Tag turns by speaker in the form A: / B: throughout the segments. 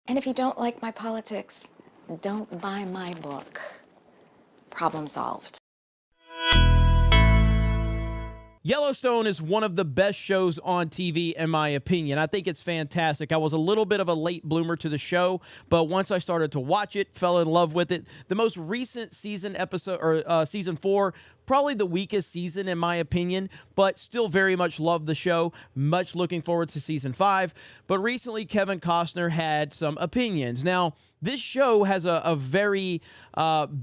A: And if you don't like my politics, don't buy my book. Problem solved.
B: Yellowstone is one of the best shows on TV, in my opinion. I think it's fantastic. I was a little bit of a late bloomer to the show, but once I started to watch it, fell in love with it. The most recent season episode, or season 4, probably the weakest season in my opinion, but still very much love the show. Much looking forward to season 5. But recently, Kevin Costner had some opinions. Now, this show has a very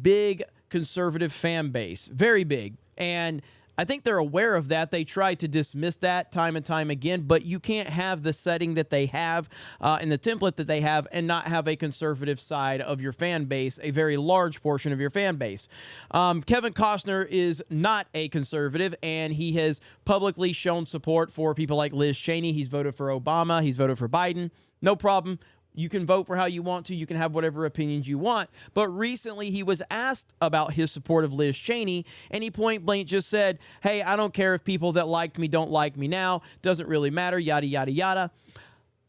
B: big conservative fan base, very big, and I think they're aware of that. They try to dismiss that time and time again, but you can't have the setting that they have and the template that they have and not have a conservative side of your fan base, a very large portion of your fan base. Kevin Costner is not a conservative, and he has publicly shown support for people like Liz Cheney. He's voted for Obama. He's voted for Biden. No problem. You can vote for how you want to. You can have whatever opinions you want. But recently he was asked about his support of Liz Cheney, and he point blank just said, hey, I don't care if people that liked me don't like me now. Doesn't really matter, yada, yada, yada.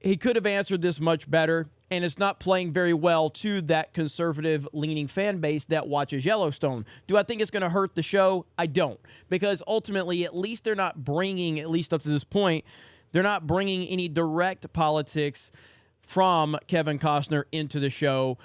B: He could have answered this much better, and it's not playing very well to that conservative-leaning fan base that watches Yellowstone. Do I think it's going to hurt the show? I don't. Because ultimately, at least they're not bringing, at least up to this point, they're not bringing any direct politics from Kevin Costner into the show.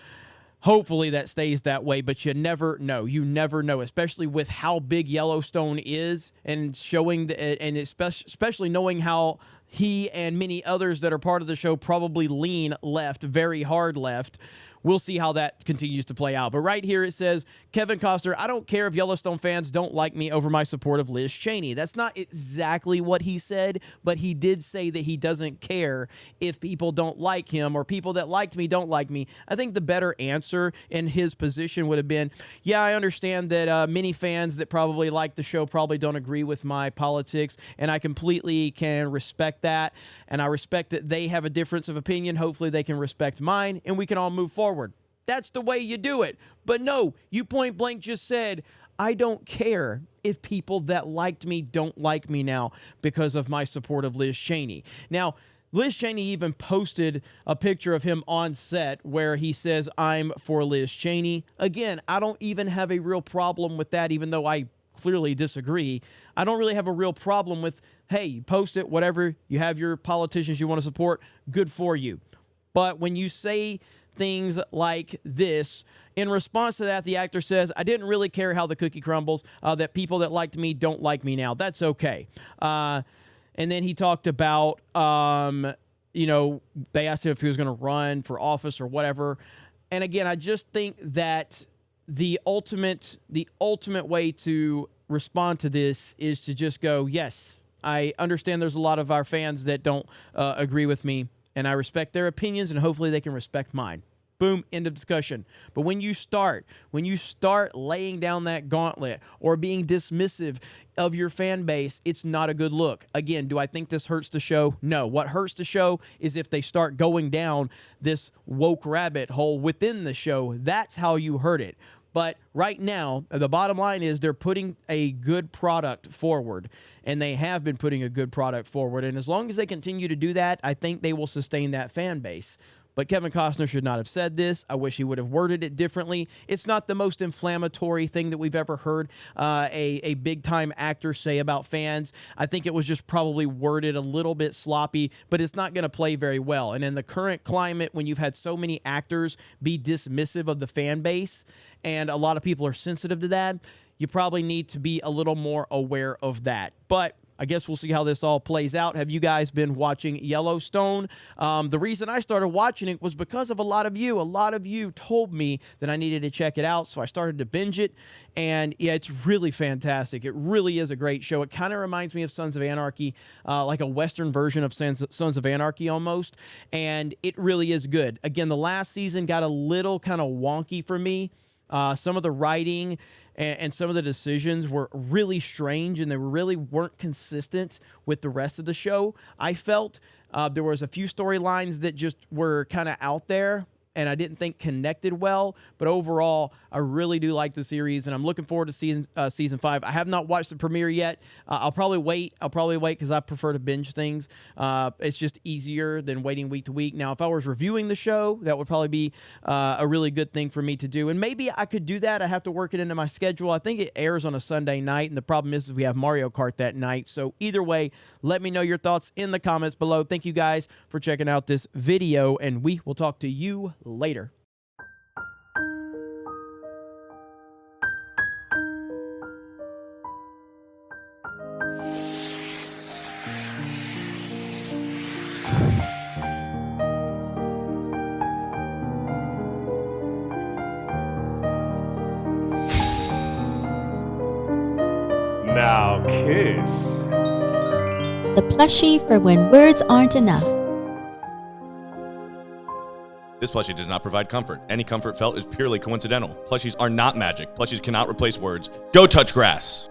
B: Hopefully that stays that way, but you never know. You never know, especially with how big Yellowstone is, and showing and especially knowing how he and many others that are part of the show probably lean left, very hard left. We'll see how that continues to play out. But right here it says, Kevin Costner, I don't care if Yellowstone fans don't like me over my support of Liz Cheney. That's not exactly what he said, but he did say that he doesn't care if people don't like him or people that liked me don't like me. I think the better answer in his position would have been, yeah, I understand that many fans that probably like the show probably don't agree with my politics, and I completely can respect that, and I respect that they have a difference of opinion. Hopefully they can respect mine, and we can all move forward. That's the way you do it. But no, you point blank just said, I don't care if people that liked me don't like me now because of my support of Liz Cheney. Now, Liz Cheney even posted a picture of him on set where he says, I'm for Liz Cheney. Again, I don't even have a real problem with that, even though I clearly disagree. I don't really have a real problem with, hey, post it, whatever. You have your politicians you want to support. Good for you. But when you say things like this, in response to that, the actor says, I didn't really care how the cookie crumbles, that people that liked me don't like me now. That's okay. And then he talked about, they asked him if he was going to run for office or whatever. And again, I just think that the ultimate way to respond to this is to just go, yes, I understand there's a lot of our fans that don't agree with me, and I respect their opinions, and hopefully they can respect mine. Boom, end of discussion. But when you start laying down that gauntlet or being dismissive of your fan base, it's not a good look. Again, do I think this hurts the show? No. What hurts the show is if they start going down this woke rabbit hole within the show. That's how you hurt it. But right now, the bottom line is they're putting a good product forward, and they have been putting a good product forward. And as long as they continue to do that, I think they will sustain that fan base. But Kevin Costner should not have said this. I wish he would have worded it differently. It's not the most inflammatory thing that we've ever heard a big-time actor say about fans. I think it was just probably worded a little bit sloppy, but it's not going to play very well. And in the current climate, when you've had so many actors be dismissive of the fan base, and a lot of people are sensitive to that, you probably need to be a little more aware of that. But I guess we'll see how this all plays out. Have you guys been watching Yellowstone? The reason I started watching it was because of a lot of you. A lot of you told me that I needed to check it out, so I started to binge it. And yeah, it's really fantastic. It really is a great show. It kind of reminds me of Sons of Anarchy, like a Western version of Sons of Anarchy almost. And it really is good. Again, the last season got a little kind of wonky for me. Some of the writing and some of the decisions were really strange, and they really weren't consistent with the rest of the show. I felt there was a few storylines that just were kind of out there, and I didn't think connected well. But overall, I really do like the series, and I'm looking forward to season 5. I have not watched the premiere yet. I'll probably wait because I prefer to binge things. It's just easier than waiting week to week. Now, if I was reviewing the show, that would probably be a really good thing for me to do, and maybe I could do that. I have to work it into my schedule. I think it airs on a Sunday night, and the problem is we have Mario Kart that night. So either way, let me know your thoughts in the comments below. Thank you guys for checking out this video, and we will talk to you later.
C: Now kiss.
D: The plushie for when words aren't enough.
E: This plushie does not provide comfort. Any comfort felt is purely coincidental. Plushies are not magic. Plushies cannot replace words. Go touch grass.